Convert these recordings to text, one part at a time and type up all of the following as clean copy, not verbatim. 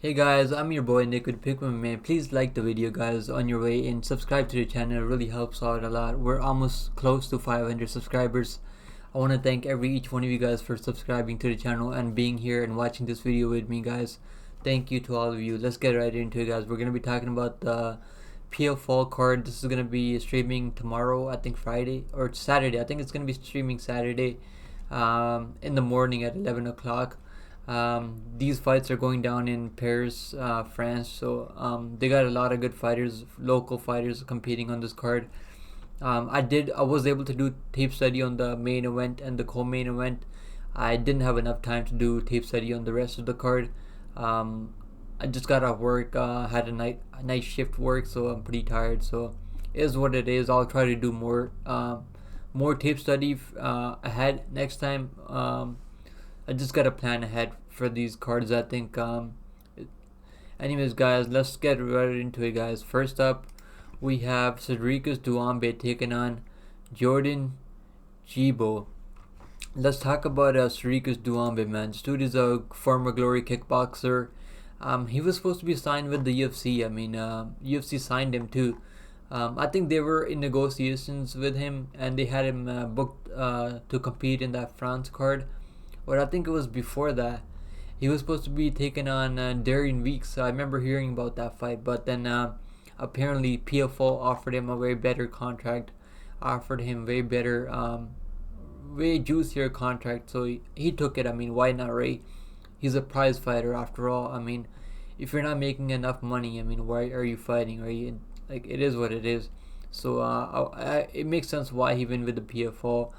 Hey guys, I'm your boy Nick with Pikmin Man. Please like the video guys on your way and subscribe to the channel. It really helps out a lot. We're almost close to 500 subscribers. I want to thank each one of you guys for subscribing to the channel and being here and watching this video with me guys. Thank you to all of you. Let's get right into it guys. We're going to be talking about the PL Fall card. This is going to be streaming tomorrow, I think Friday or Saturday. I think it's going to be streaming Saturday in the morning at 11 o'clock. These fights are going down in Paris, France. So they got a lot of good fighters, local fighters competing on this card. I was able to do tape study on the main event and the co-main event. I didn't have enough time to do tape study on the rest of the card. I just got off work, had a night shift work, so I'm pretty tired. So it is what it is. I'll try to do more tape study ahead next time. I just gotta plan ahead for these cards, I think. Anyways, guys, let's get right into it, guys. First up, we have Cédric Doumbé taking on Jordan Zébo. Let's talk about Cédric Doumbé, man. This dude is a former Glory kickboxer. He was supposed to be signed with the UFC. I mean, UFC signed him too. I think they were in negotiations with him, and they had him booked to compete in that France card. But I think it was before that. He was supposed to be taking on Darian Weeks. I remember hearing about that fight, but then apparently PFL offered him a way better contract, offered him way better, way juicier contract. So he took it. I mean, why not, Ray? He's a prize fighter after all. I mean, if you're not making enough money, I mean, why are you fighting? Right? Like, it is what it is. So it makes sense why he went with the PFL.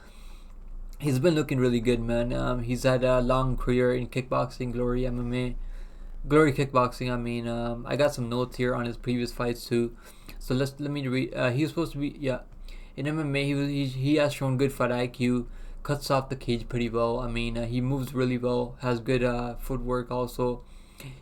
He's been looking really good, man. He's had a long career in kickboxing, Glory MMA, Glory kickboxing. I mean, I got some notes here on his previous fights too. So let me read. He was supposed to be in MMA. He has shown good fight IQ, cuts off the cage pretty well. I mean, he moves really well, has good footwork also.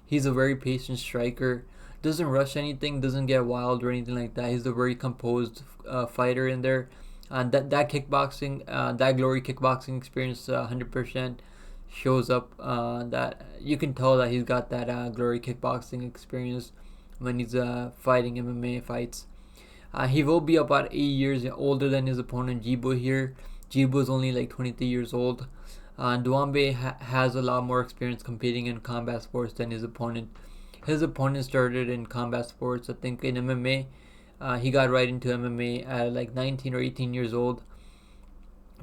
He's a very patient striker. Doesn't rush anything, doesn't get wild or anything like that. He's a very composed fighter in there. And that kickboxing, that Glory kickboxing experience, 100% shows up. That you can tell that he's got that Glory kickboxing experience when he's fighting MMA fights. He will be about 8 years older than his opponent Zébo here. Zébo is only like 23 years old. Doumbé has a lot more experience competing in combat sports than his opponent. His opponent started in combat sports, I think, in MMA. He got right into MMA at like 19 or 18 years old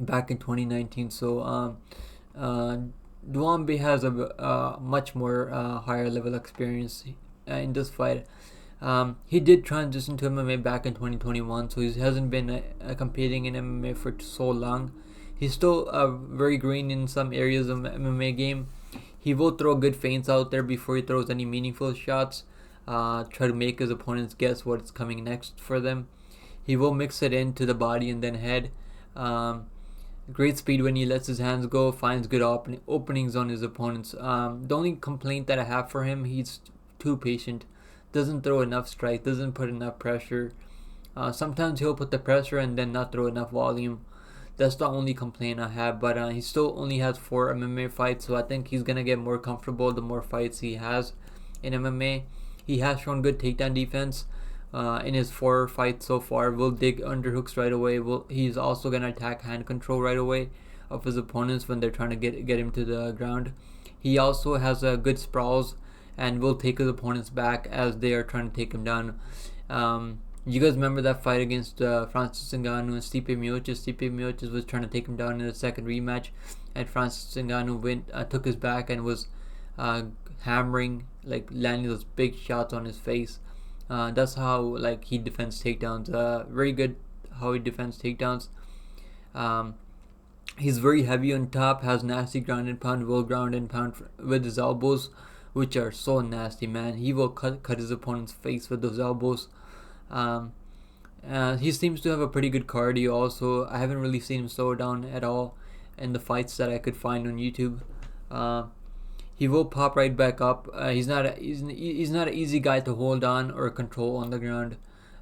back in 2019. So Doumbé has a much more higher level experience in this fight. He did transition to MMA back in 2021, so he hasn't been competing in MMA for so long. He's still very green in some areas of MMA game. He will throw good feints out there before he throws any meaningful shots. Try to make his opponents guess what's coming next for them. He will mix it into the body and then head. Great speed when he lets his hands go. Finds good openings on his opponents. The only complaint that I have for him, he's too patient. Doesn't throw enough strike. Doesn't put enough pressure. Sometimes he'll put the pressure and then not throw enough volume. That's the only complaint I have. But he still only has 4 MMA fights, so I think he's gonna get more comfortable the more fights he has in MMA. He has shown good takedown defense in his 4 fights so far. Will dig underhooks right away. He's also going to attack hand control right away of his opponents when they're trying to get him to the ground. He also has good sprawls and will take his opponents back as they are trying to take him down. You guys remember that fight against Francis Ngannou and Stipe Miocic? Stipe Miocic was trying to take him down in the second rematch, and Francis Ngannou took his back and was hammering, like landing those big shots on his face. That's how like he defends takedowns. Very good how he defends takedowns. He's very heavy on top, has nasty ground and pound, will ground and pound with his elbows, which are so nasty, man. He will cut his opponent's face with those elbows. He seems to have a pretty good cardio also. I haven't really seen him slow down at all in the fights that I could find on YouTube. He will pop right back up. He's not an easy guy to hold on or control on the ground.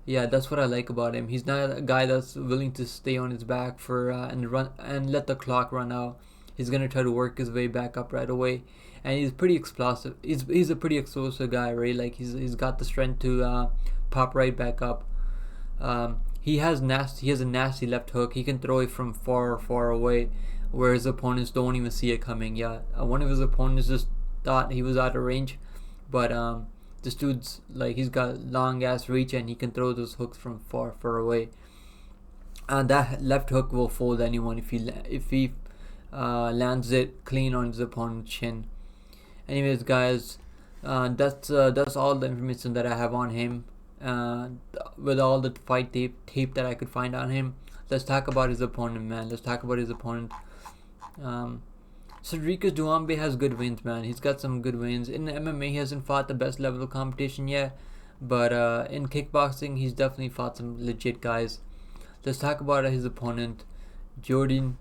Yeah, that's what I like about him. He's not a guy that's willing to stay on his back for and let the clock run out. He's gonna try to work his way back up right away. and he's pretty explosive. He's a pretty explosive guy, right? Like he's got the strength to pop right back up. He has a nasty left hook. He can throw it from far away, where his opponents don't even see it coming. Yeah, one of his opponents just thought he was out of range, but this dude's like, he's got long ass reach and he can throw those hooks from far away. And that left hook will fold anyone if he lands it clean on his opponent's chin. Anyways, guys, that's all the information that I have on him. With all the fight tape that I could find on him, let's talk about his opponent, man. Let's talk about his opponent. Cédric Doumbé has good wins, man. He's got some good wins. In the MMA, he hasn't fought the best level of competition yet, but in kickboxing, he's definitely fought some legit guys. Let's talk about his opponent, Jordan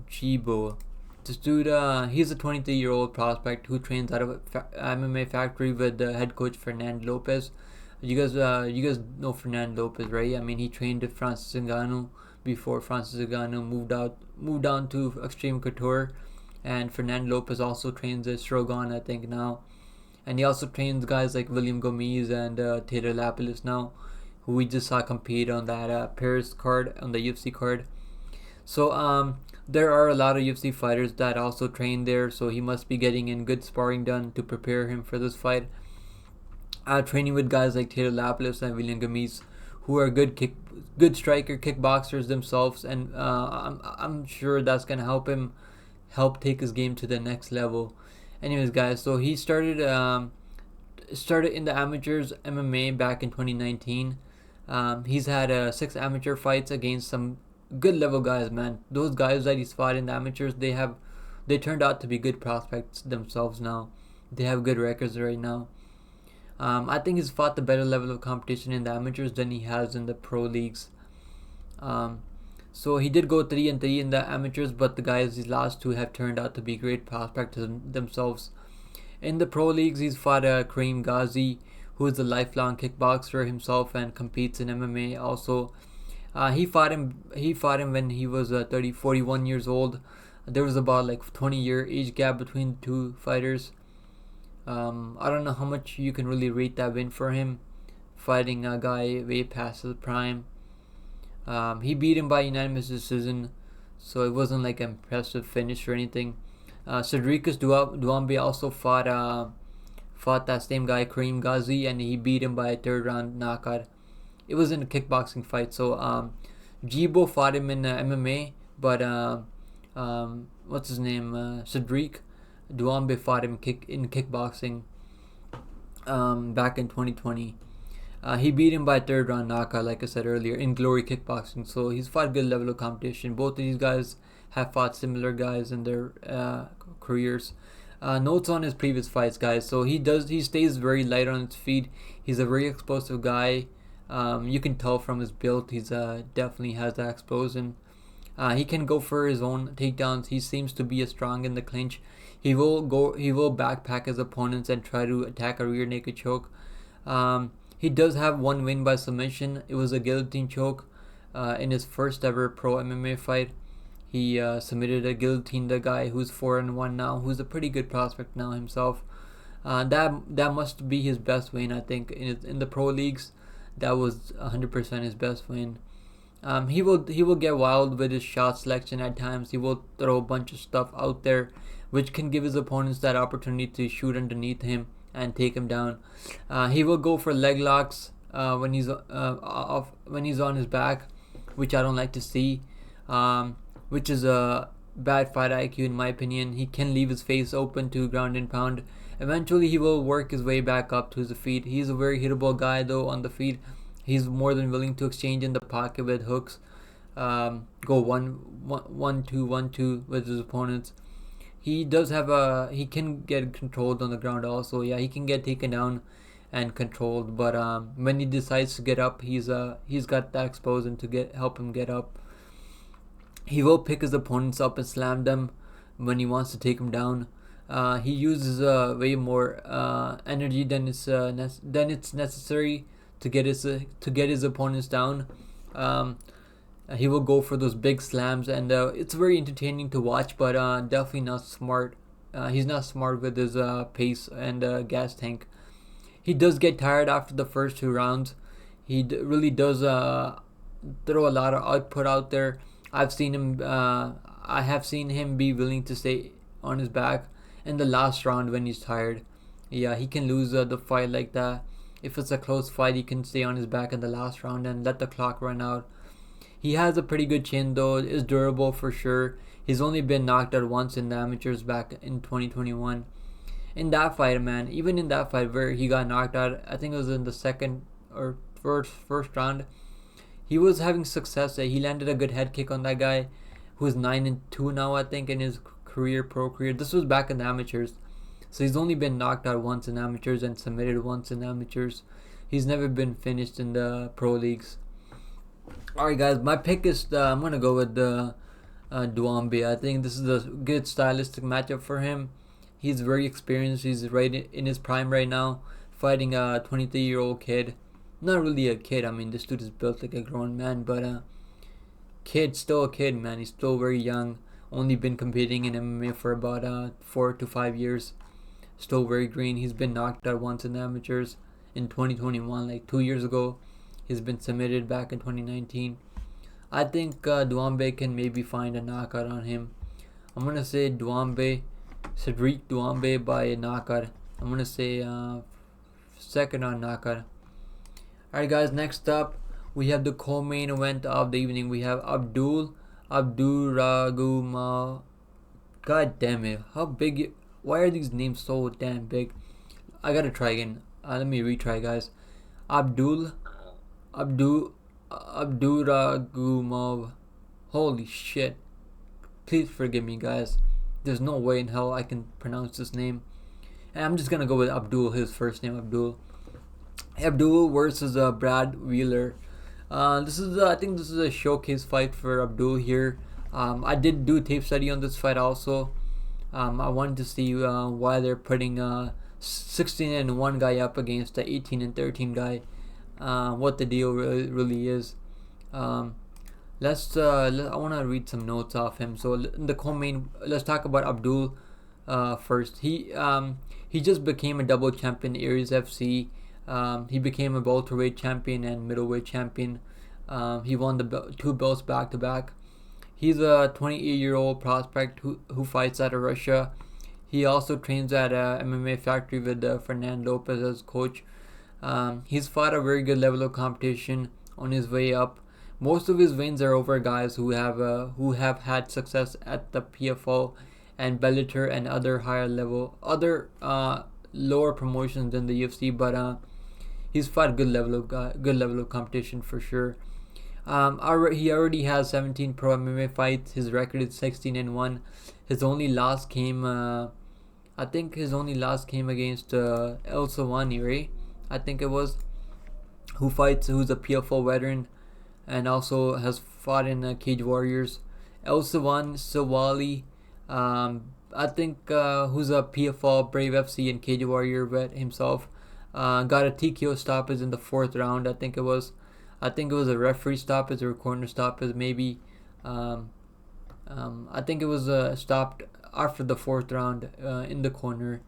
Zébo. This dude, he's a 23-year-old prospect who trains out of a MMA factory with head coach Fernando Lopez. You guys know Fernando Lopez, right? I mean, he trained with Francis Ngannou before Francis Ngannou moved down to Extreme Couture, and Fernando Lopez also trains at Shogun, I think, now, and he also trains guys like William Gomez and Taylor Lapilus now, who we just saw compete on that Paris card, on the UFC card. So there are a lot of UFC fighters that also train there, so he must be getting in good sparring done to prepare him for this fight. Training with guys like Taylor Lapilus and William Gomez, who are good striker kickboxers themselves, and I'm sure that's gonna help take his game to the next level. Anyways, guys, so he started in the amateurs MMA back in 2019. He's had 6 amateur fights against some good level guys, man. Those guys that he's fought in the amateurs, they turned out to be good prospects themselves now. They have good records right now. I think he's fought the better level of competition in the amateurs than he has in the pro leagues. So he did go 3-3 in the amateurs, but the guys these last 2 have turned out to be great prospects themselves. In the pro leagues, he's fought Karim Ghazi, who is a lifelong kickboxer himself and competes in MMA also. He fought him when he was 41 years old. There was about like 20-year age gap between the 2 fighters. I don't know how much you can really rate that win for him, fighting a guy way past his prime. He beat him by unanimous decision, so it wasn't like an impressive finish or anything. Cédric Doumbé also fought that same guy, Karim Ghazi, and he beat him by a 3rd round knockout. It was in a kickboxing fight, so Zébo fought him in MMA, but what's his name, Cédric Doumbé fought him in kickboxing back in 2020. He beat him by 3rd round knockout, like I said earlier, in Glory Kickboxing. So he's fought good level of competition. Both of these guys have fought similar guys in their careers. Notes on his previous fights, guys. So he stays very light on his feet. He's a very explosive guy. You can tell from his build, he's definitely has that explosion. He can go for his own takedowns. He seems to be strong in the clinch. He will backpack his opponents and try to attack a rear naked choke. He does have 1 win by submission. It was a guillotine choke in his first ever pro MMA fight. He submitted a guillotine the guy who's 4-1 now, who's a pretty good prospect now himself. That must be his best win, I think, in the pro leagues. That was 100% his best win. He will get wild with his shot selection at times. He will throw a bunch of stuff out there, which can give his opponents that opportunity to shoot underneath him and take him down. He will go for leg locks when he's on his back, which I don't like to see. Which is a bad fight IQ in my opinion. He can leave his face open to ground and pound. Eventually, he will work his way back up to his feet. He's a very hittable guy though on the feet. He's more than willing to exchange in the pocket with hooks. Go 1-2 with his opponents. He can get controlled on the ground also. Yeah, he can get taken down and controlled, but when he decides to get up, he's got that explosion to help him get up. He will pick his opponents up and slam them when he wants to take them down. He uses way more energy than it's necessary to get his opponents down. He will go for those big slams, and it's very entertaining to watch, but definitely not smart He's not smart with his pace and gas tank. He does get tired after the first 2 rounds. He really does throw a lot of output out there. I've seen him. I have seen him be willing to stay on his back in the last round when he's tired. Yeah, he can lose the fight like that. If it's a close fight, he can stay on his back in the last round and let the clock run out. He has a pretty good chin though. Is durable for sure. He's only been knocked out once in the amateurs back in 2021. In that fight, man, even in that fight where he got knocked out, I think it was in the second or first round, he was having success. He landed a good head kick on that guy who's 9-2 now, I think, in his pro career. This was back in the amateurs. So he's only been knocked out once in amateurs and submitted once in amateurs. He's never been finished in the pro leagues. Alright guys, my pick is, I'm going to go with Doumbé. I think this is a good stylistic matchup for him. He's very experienced. He's right in his prime right now, fighting a 23-year-old kid. Not really a kid. I mean, this dude is built like a grown man, but still a kid, man. He's still very young. Only been competing in MMA for about 4 to 5 years. Still very green. He's been knocked out once in the amateurs in 2021, like 2 years ago. He's been submitted back in 2019. I think Doumbé can maybe find a knockout on him. I'm gonna say Cédric Doumbé by a knockout. I'm gonna say second round knockout. Alright guys, next up we have the co-main event of the evening. We have Abdouraguimov. God damn it, how big? Why are these names so damn big? I gotta try again. Let me retry, guys. Abdouraguimov. Holy shit. Please forgive me, guys. There's no way in hell I can pronounce this name. And I'm just gonna go with Abdul, his first name, Abdul. Abdul versus Brad Wheeler. I think this is a showcase fight for Abdul here. I did do a tape study on this fight also. I wanted to see why they're putting 16-1 guy up against the 18-13 guy. What the deal really is. I want to read some notes off him. So in the co-main, let's talk about Abdul first. He just became a double champion in Aries FC. He became a welterweight champion and middleweight champion. He won the 2 belts back to back. He's a 28-year-old prospect who fights out of Russia. He also trains at a MMA Factory with Fernando Lopez as coach. He's fought a very good level of competition on his way up. Most of his wins are over guys who have had success at the PFL and Bellator and other lower promotions than the UFC. But he's fought good level of competition for sure. He already has 17 pro MMA fights. His record is 16-1. His only loss came, I think his only loss came against El Sawani, right? I think it was, who's a PFL veteran and also has fought in Cage Warriors. El Sawali, I think who's a PFL Brave FC and Cage Warrior vet himself, got a TKO stoppage in the 4th round. I think it was a referee stoppage or a corner stoppage maybe. I think it was stopped after the 4th round in the corner.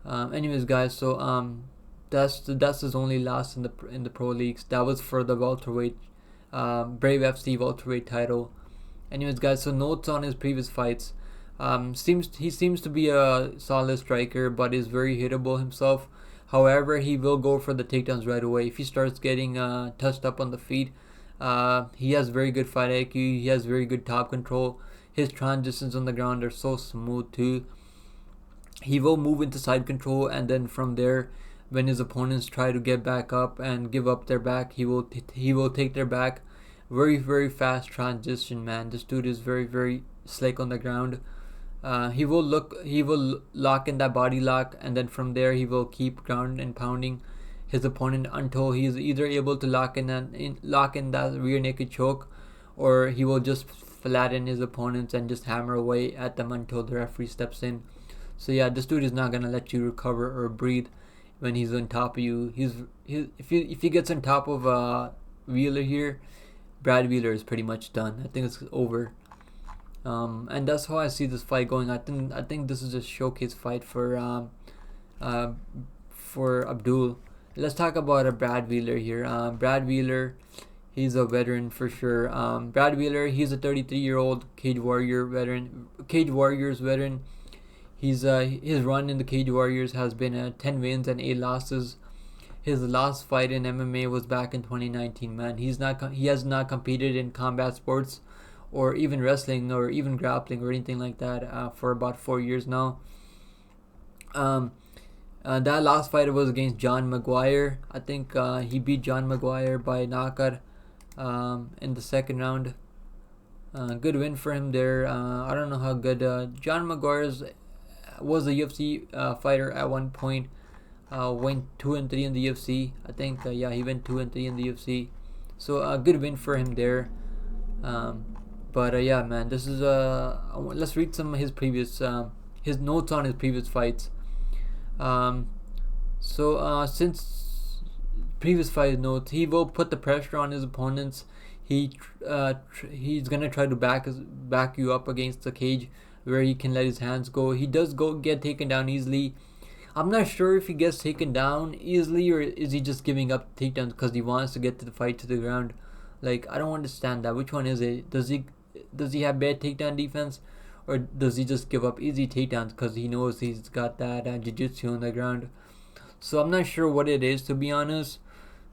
Anyways, guys, so that's his only loss in the pro leagues. That was for the welterweight Brave FC welterweight title. Anyways, guys, so notes on his previous fights. He seems to be a solid striker, but is very hittable himself. However, he will go for the takedowns right away. If he starts getting touched up on the feet, he has very good fight IQ. He has very good top control. His transitions on the ground are so smooth too. He will move into side control, and then from there, when his opponents try to get back up and give up their back, he will take their back. Very, very fast transition, man. This dude is very, very slick on the ground. He will lock in that body lock, and then from there he will keep ground and pounding his opponent until he is either able to lock in that rear naked choke, or he will just flatten his opponents and just hammer away at them until the referee steps in. So yeah, this dude is not gonna let you recover or breathe when he's on top of you. If he gets on top of Wheeler here, Brad Wheeler is pretty much done. I think it's over. And that's how I see this fight going. I think this is a showcase fight for Abdul. Let's talk about a Brad Wheeler here. Brad Wheeler, he's a veteran for sure. Brad Wheeler, he's a 33-year-old Cage Warriors veteran. He's his run in the Cage Warriors has been 10 wins and 8 losses. His last fight in MMA was back in 2019. Man, he has not competed in combat sports, or even wrestling, or even grappling, or anything like that for about 4 years now. That last fight was against John Maguire. I think he beat John Maguire by knockout in the second round. Good win for him there. I don't know how good John Maguire was a UFC fighter at one point. Went 2-3 in the UFC. I think he went 2-3 in the UFC. So a good win for him there. But yeah, man, this is let's read some of his previous his notes on his previous fights. Since previous fight notes, he will put the pressure on his opponents. He's gonna try to back you up against the cage where he can let his hands go. He does get taken down easily. I'm not sure if he gets taken down easily, or is he just giving up takedowns because he wants to get the fight to the ground. Like, I don't understand that. Which one is it? Does he have bad takedown defense, or does he just give up easy takedowns because he knows he's got that jiu-jitsu on the ground? So I'm not sure what it is, to be honest.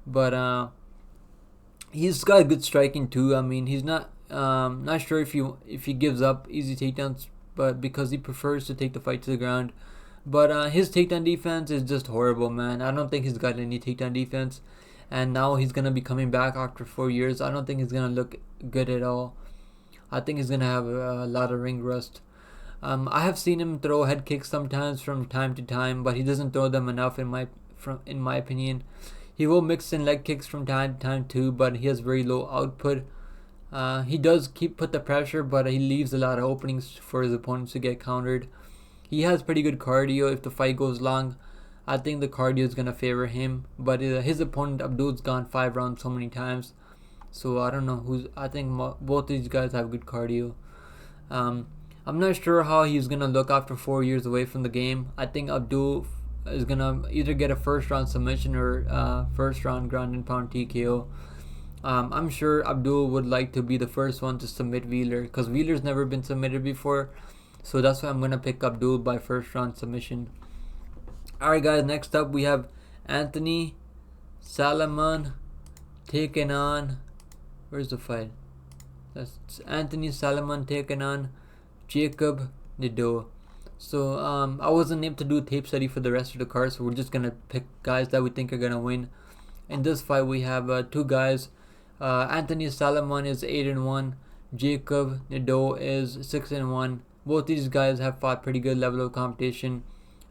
But he's got good striking too. I mean, he's not sure if he gives up easy takedowns, but because he prefers to take the fight to the ground. But his takedown defense is just horrible, man. I don't think he's got any takedown defense. And now he's going to be coming back after 4 years. I don't think he's going to look good at all. I think he's going to have a lot of ring rust. I have seen him throw head kicks sometimes from time to time, but he doesn't throw them enough in my opinion. He will mix in leg kicks from time to time too, but he has very low output. He does put the pressure, but he leaves a lot of openings for his opponents to get countered. He has pretty good cardio. If the fight goes long, I think the cardio is going to favor him. But his opponent, Abdul's gone 5 rounds so many times. So I don't know I think both these guys have good cardio. I'm not sure how he's going to look after 4 years away from the game. I think Abdul is going to either get a first round submission or first round ground and pound TKO. I'm sure Abdul would like to be the first one to submit Wheeler, because Wheeler's never been submitted before. So that's why I'm going to pick Abdul by first round submission. Alright guys, next up we have Anthony Salamone taking on... Where's the fight? That's Anthony Salamone taking on Jakob Nedoh. So I wasn't able to do a tape study for the rest of the card, so we're just going to pick guys that we think are going to win. In this fight we have two guys. Anthony Salamone is 8-1. Jakob Nedoh is 6-1. Both these guys have fought pretty good level of competition.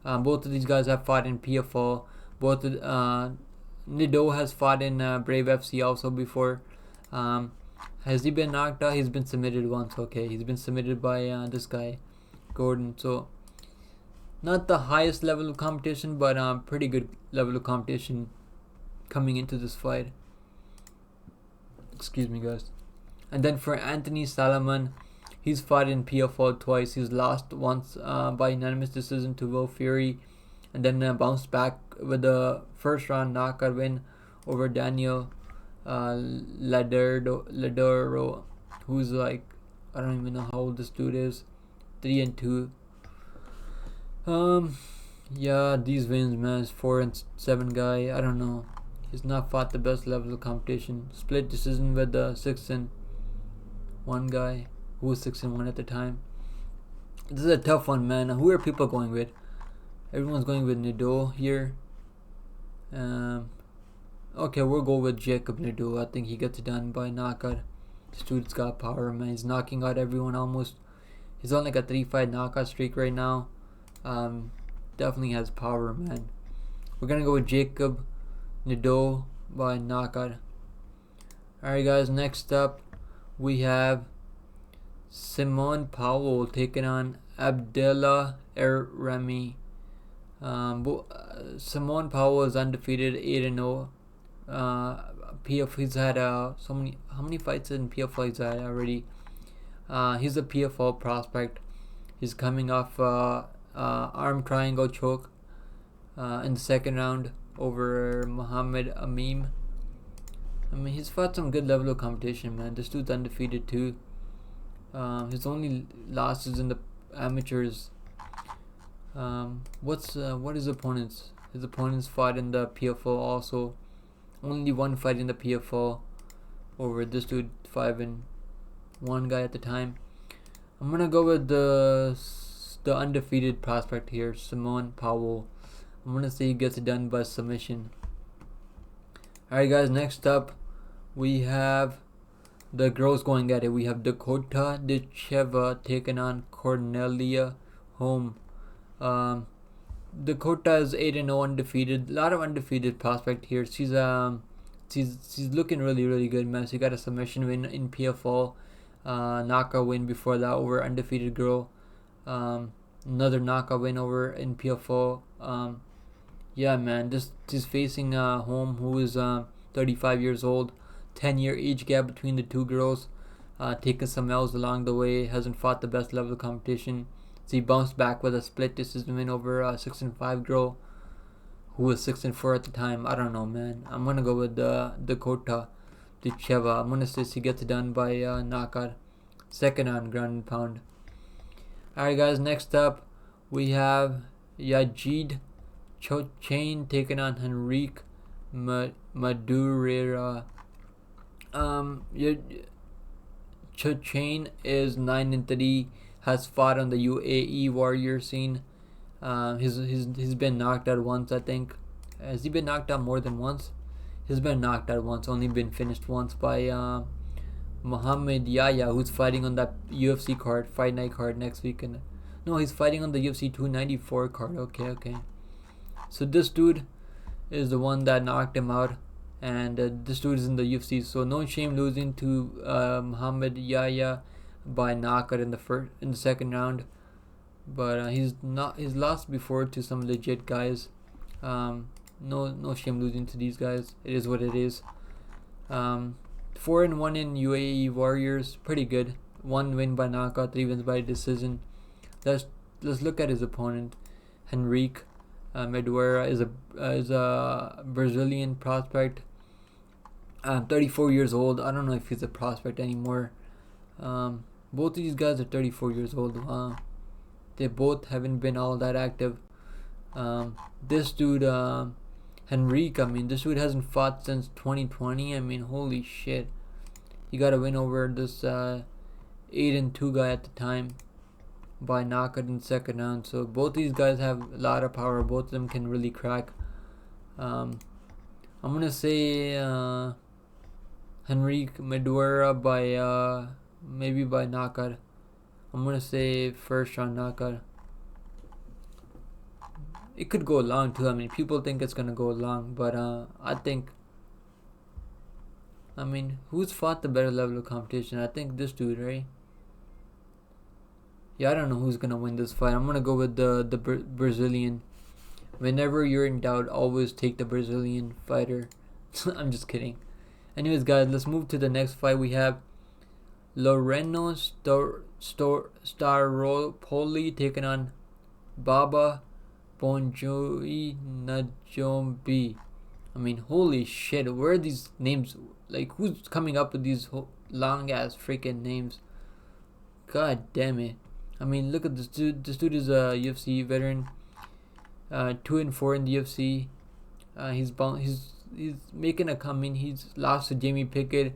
Both of these guys have fought in PFL. Nedoh has fought in Brave FC also before. Has he been knocked out? He's been submitted once. Okay, he's been submitted by this guy, Gordon. So not the highest level of competition, but pretty good level of competition coming into this fight. Excuse me, guys. And then for Anthony Salamone, he's fought in PFL twice. He's lost once by unanimous decision to Will Fury, and then bounced back with a first round knockout win over Daniel Ladero, who's like, I don't even know how old this dude is. 3-2. Yeah, these wins, man. It's 4-7 guy. I don't know. He's not fought the best level of competition. Split decision with the 6-1 guy who was 6-1 at the time. This is a tough one, man. Who are people going with? Everyone's going with Nedoh here. Okay, we'll go with Jakob Nedoh. I think he gets it done by knockout. This dude's got power, man. He's knocking out everyone almost. He's on like a 3-fight knockout streak right now. Definitely has power, man. We're gonna go with Jakob Nedoh by knockout. Alright guys, next up we have Simeon Powell taking on Abdellah Er-Ramy. Simeon Powell is undefeated, 8-0. PF, he's had how many fights in PFL he's had already? He's a PFL prospect. He's coming off arm triangle choke in the second round over Muhammad Amim. I mean, he's fought some good level of competition, man. This dude's undefeated too. His only losses in the amateurs. What his opponents? His opponents fought in the PFL also. Only one fight in the PFL over this dude, 5-1 guy at the time. I'm gonna go with the undefeated prospect here, Simeon Powell. I'm gonna say he gets it done by submission. Alright guys, next up we have the girls going at it. We have Dakota Ditcheva taking on Cornelia Holm. Dakota is 8-0 undefeated. A lot of undefeated prospect here. She's looking really good, man. She got a submission win in PFL, knockout win before that over undefeated girl. Another knockout win over in PFL. Yeah, man. She's facing Holm, who is 35 years old. 10-year age gap between the two girls. Taking some L's along the way. Hasn't fought the best level of competition. So he bounced back with a split decision win over a 6-5 girl who was 6-4 at the time. I don't know, man. I'm gonna go with Dakota Ditcheva. I'm gonna say she gets it done by knockout, second on ground and pound. Alright guys, next up we have Yazid Chouchane taking on Henrique Madureira. Chouchane is 9-3. Has fought on the UAE warrior scene. He's been knocked out once, I think. Has he been knocked out more than once? He's been knocked out once, only been finished once by Muhammad Yahya, who's fighting on that UFC card, fight night card next weekend. No, he's fighting on the UFC 294 card. Okay. So this dude is the one that knocked him out, and this dude is in the UFC. So no shame losing to Muhammad Yahya by knockout in the second round, but he's lost before to some legit guys. No shame losing to these guys. It is what it is. 4-1 in UAE warriors, pretty good. 1 win by knockout, 3 wins by decision. Let's look at his opponent. Henrique Madureira is a Brazilian prospect. 34 years old. I don't know if he's a prospect anymore. Both of these guys are 34 years old. They both haven't been all that active. This dude, Henrique, I mean, this dude hasn't fought since 2020. I mean, holy shit. He got a win over this 8-2 guy at the time by knockout in the second round. So both these guys have a lot of power. Both of them can really crack. I'm gonna say Henrique Madureira by maybe by knockout. I'm gonna say first round knockout. It could go long too. I mean, people think it's gonna go long, but I think. I mean, who's fought the better level of competition? I think this dude, right? Yeah, I don't know who's gonna win this fight. I'm gonna go with the Brazilian. Whenever you're in doubt, always take the Brazilian fighter. I'm just kidding. Anyways, guys, let's move to the next fight. We have Laureano Staropoli taking on Baba Boundjou Nadjombe. I mean, holy shit, where are these names? Like, who's coming up with these long ass freaking names? God damn it. I mean, look at this dude. This dude is a UFC veteran. 2-4 in the UFC. He's making a comeback. He's lost to Jamie Pickett.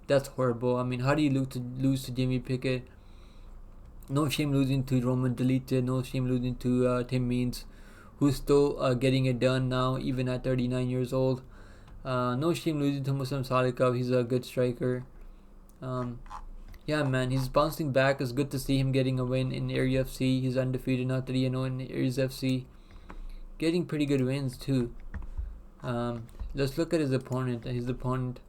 That's horrible. I mean, how do you lose to Jamie Pickett? No shame losing to Roman Dolidze. No shame losing to Tim Means, who's still getting it done now, even at 39 years old. No shame losing to Muslim Salikov. He's a good striker. Yeah, man, he's bouncing back. It's good to see him getting a win in Air UFC. He's undefeated now, 3-0 in Aries FC. Getting pretty good wins too. Let's look at his opponent. His opponent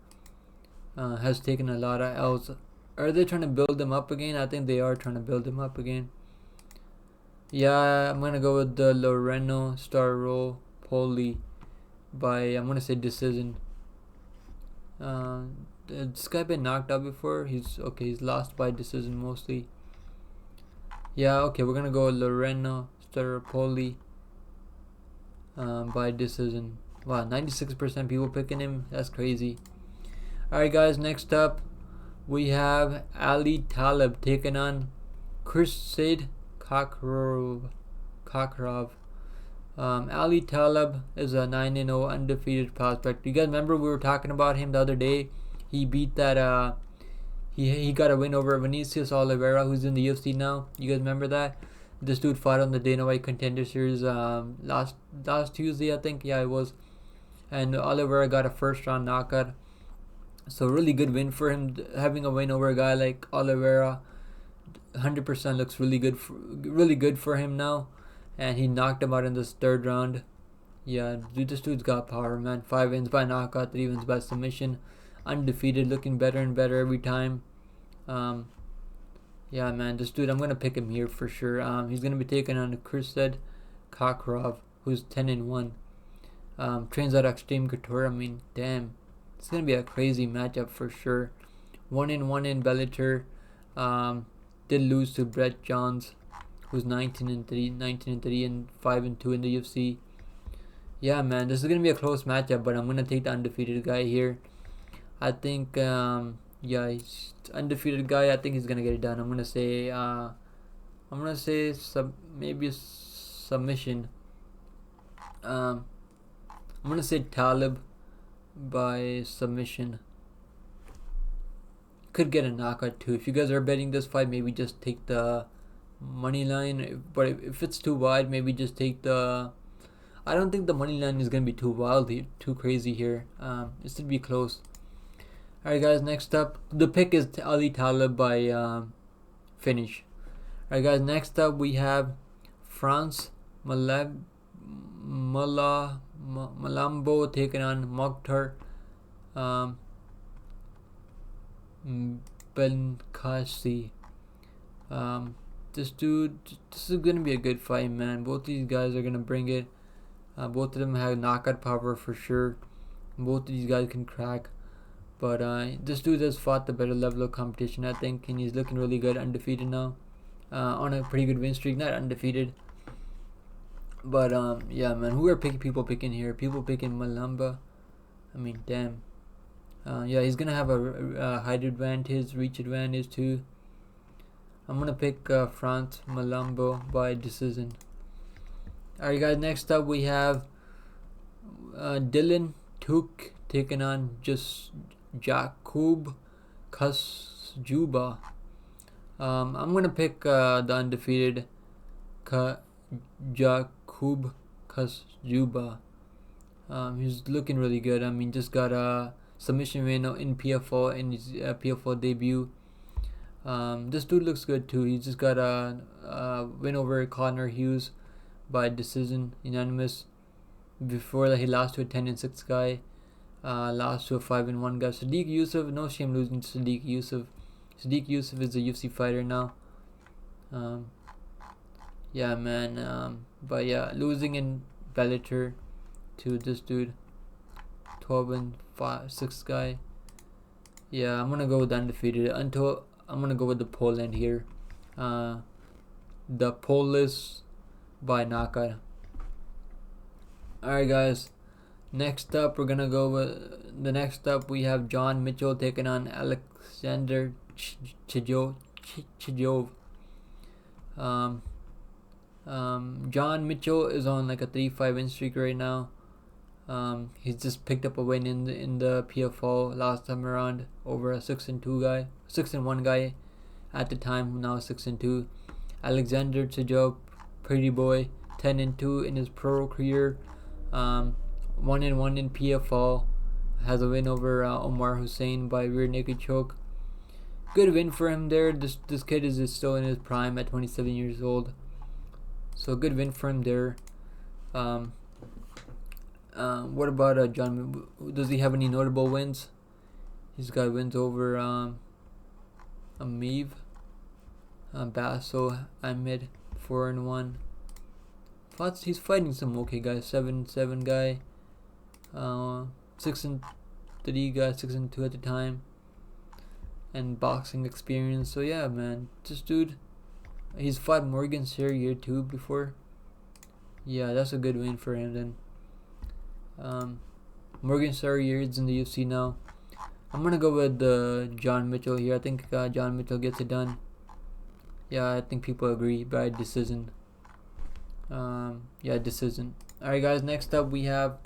has taken a lot of L's. Are they trying to build him up again? I think they are trying to build him up again. Yeah, I'm gonna go with the Laureano Staropoli by, I'm gonna say, decision. this guy been knocked out before? He's okay. He's lost by decision mostly. Yeah, okay. We're gonna go Laureano, Staropoli, by decision. Wow, 96% people picking him. That's crazy. All right, guys. Next up, we have Ali Taleb taking on Khurshed Kakhorov. Ali Taleb is a 9-0 undefeated prospect. You guys remember we were talking about him the other day? He beat that. He got a win over Vinicius Oliveira, who's in the UFC now. You guys remember that? This dude fought on the Dana White Contender Series last Tuesday, I think. Yeah, it was. And Oliveira got a first round knockout. So really good win for him. Having a win over a guy like Oliveira, 100% looks really good for him now. And he knocked him out in this third round. Yeah, this dude's got power, man. 5 wins by knockout, 3 wins by submission. Undefeated, looking better and better every time. Yeah, man, this dude, I'm gonna pick him here for sure. He's gonna be taking on Khurshed Kakhorov, who's 10-1. Trains at Extreme Couture. I mean, damn, it's gonna be a crazy matchup for sure. 1-1 in Bellator. Did lose to Brett Johns, who's 19-3 and 5-2 in the UFC. Yeah, man, this is gonna be a close matchup, but I'm gonna take the undefeated guy here. I think, yeah, he's undefeated guy. I think he's gonna get it done. I'm gonna say maybe a submission. I'm gonna say Taleb by submission. Could get a knockout too. If you guys are betting this fight, maybe just take the money line. But if it's too wide, maybe just take the. I don't think the money line is gonna be too wild, too crazy here. It should be close. Alright, guys. Next up, the pick is Ali Taleb by finish. Alright, guys. Next up, we have Frans Mlambo taking on Moktar. Benkaci. This is gonna be a good fight, man. Both these guys are gonna bring it. Both of them have knockout power for sure. Both of these guys can crack. But this dude has fought the better level of competition, I think, and he's looking really good, undefeated now. On a pretty good win streak, not undefeated. But yeah, man, who are people picking here? People picking Mlambo. I mean, damn. Yeah, he's gonna have a height advantage, reach advantage too. I'm gonna pick Frans Mlambo by decision. Alright, guys. Next up, we have Tuke taking on Jakob Khusjuba. I'm gonna pick the undefeated Jakob Khusjuba. He's looking really good. I mean, just got a submission win in PFO in his PFO debut. This dude looks good too. He just got a win over Connor Hughes by decision, unanimous. Before that, he lost to a 10-6 guy. Lost to a 5-1 guy. Sadiq Yusuf, no shame losing to Sadiq Yusuf. Sadiq Yusuf is a UFC fighter now. Yeah, man. But yeah, losing in Bellator to this dude, 12-6 guy. Yeah, I'm gonna go with undefeated. I'm gonna go with the Poland here. The Polish by knockout. Alright, guys. Next up, we're gonna go with the next up. We have John Mitchell taking on Alexander Chijov. John Mitchell is on like a 3-5 win streak right now. He's just picked up a win in the PFO last time around over a 6-1 guy at the time, now 6-2. Alexander Chijov, pretty boy, 10-2 in his pro career. 1-1 in PFL. Has a win over Omar Hussein by rear naked choke. Good win for him there. This kid is still in his prime at 27 years old. So good win for him there. What about John? Does he have any notable wins? He's got wins over Amiv, Basso, Ahmed, 4-1. He's fighting some okay guys. 7-7 guy, 6-3 guy, 6-2 at the time. and boxing experience. So yeah, man, this dude, he's fought Morgan Serrier too before. Yeah, that's a good win for him then. Morgan Serrier is in the UFC now. I'm gonna go with John Mitchell here. I think John Mitchell gets it done. Yeah, I think people agree by decision. Yeah, decision. Alright guys, next up we have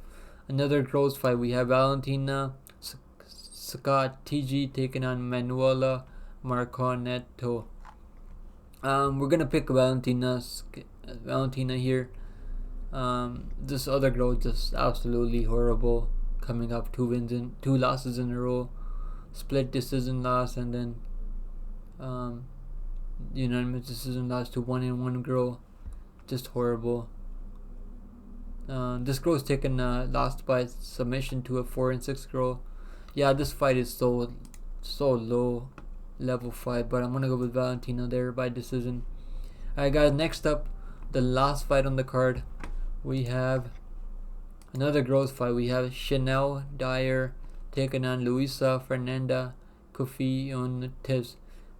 another close fight. We have Valentina Scott TG taking on Manuela Marconetto. We're gonna pick Valentina here. This other girl just absolutely horrible, coming up 2 losses in a row, split decision loss, and then unanimous decision loss to 1-1 girl. Just horrible. This girl's taken lost by submission to a 4-6 girl. Yeah, this fight is so low level fight, but I'm gonna go with Valentina there by decision. Alright guys, next up, the last fight on the card, we have another girls fight. We have Chanel Dyer taking on Luisa Fernanda Kofi.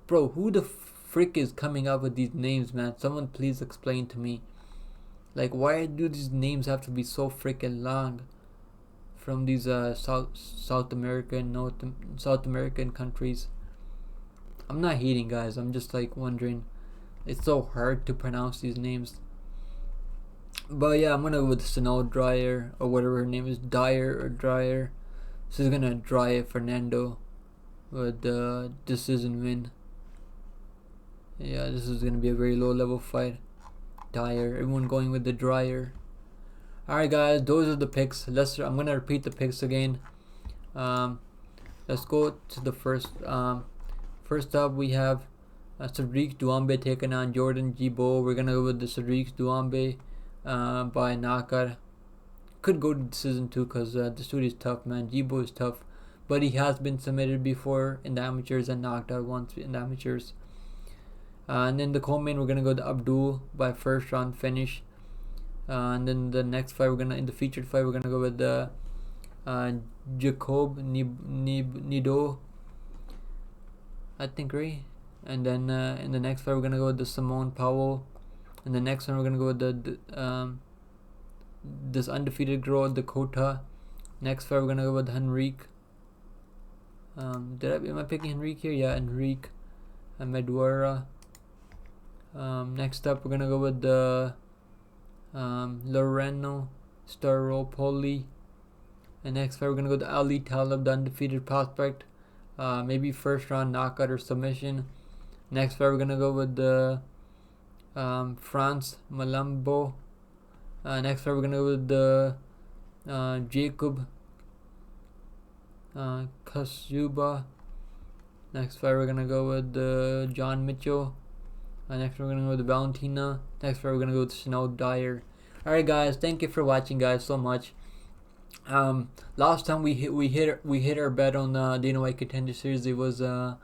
Bro, who the frick is coming up with these names, man? Someone please explain to me. Like, why do these names have to be so freaking long from these South American countries? I'm not hating, guys. I'm just like wondering. It's so hard to pronounce these names. But yeah, I'm gonna go with Chanel Dyer, or whatever her name is, Dyer or Dryer. She's gonna dry Fernando with the decision win. Yeah, this is gonna be a very low level fight. Dyer, everyone going with the Dryer. Alright guys, those are the picks. I'm gonna repeat the picks again. Let's go to the first. First up we have Cédric Doumbé taking on Jordan Zébo. We're gonna go with the Cédric Doumbé by knockout. Could go to decision too, because this dude is tough, man. Zébo is tough, but he has been submitted before in the amateurs and knocked out once in the amateurs. And then the co-main, we're gonna go to Abdoul by first round finish. And then the next fight, in the featured fight, we're gonna go with the Jakob Nedoh, I think, right? And then in the next fight, we're gonna go with the Simeon Powell. And the next one, we're gonna go with the this undefeated girl, Dakota. Next fight, we're gonna go with Henrique. Am I picking Henrique here? Yeah, Henrique and Madureira. Next up, we're gonna go with the Laureano Staropoli. And next fight, we're gonna go to Ali Taleb, the undefeated prospect. Maybe first round knockout or submission. Next fight, we're gonna go with the Frans Mlambo. Next fight, we're gonna go with the Jakob Khurshed. Next fight, we're gonna go with the John Mitchell. Next we're gonna go with the Valentina. Next fight, we're gonna go with Chanel Dyer. Alright guys, thank you for watching, guys, so much. Last time we hit our bet on Dana White Contender Series. It was Danny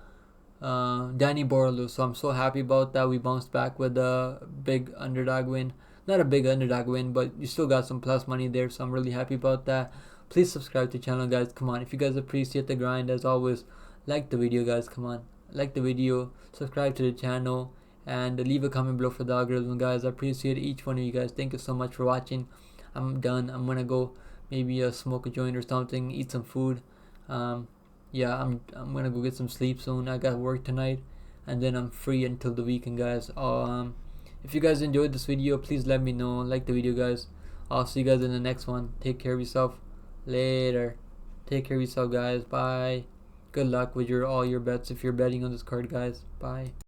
Borlu, so I'm so happy about that. We bounced back with a big underdog win. Not a big underdog win, but you still got some plus money there, so I'm really happy about that. Please subscribe to the channel, guys. Come on, if you guys appreciate the grind, as always, like the video, guys. Come on, like the video, subscribe to the channel, and leave a comment below for the algorithm, guys. I appreciate each one of you guys. Thank you so much for watching. I'm done. I'm gonna go maybe smoke a joint or something, eat some food. Yeah, I'm gonna go get some sleep soon. I got work tonight, and then I'm free until the weekend, guys. If you guys enjoyed this video, please let me know. Like the video, guys. I'll see you guys in the next one. Take care of yourself. Later. Take care of yourself, guys. Bye. Good luck with all your bets if you're betting on this card, guys. Bye.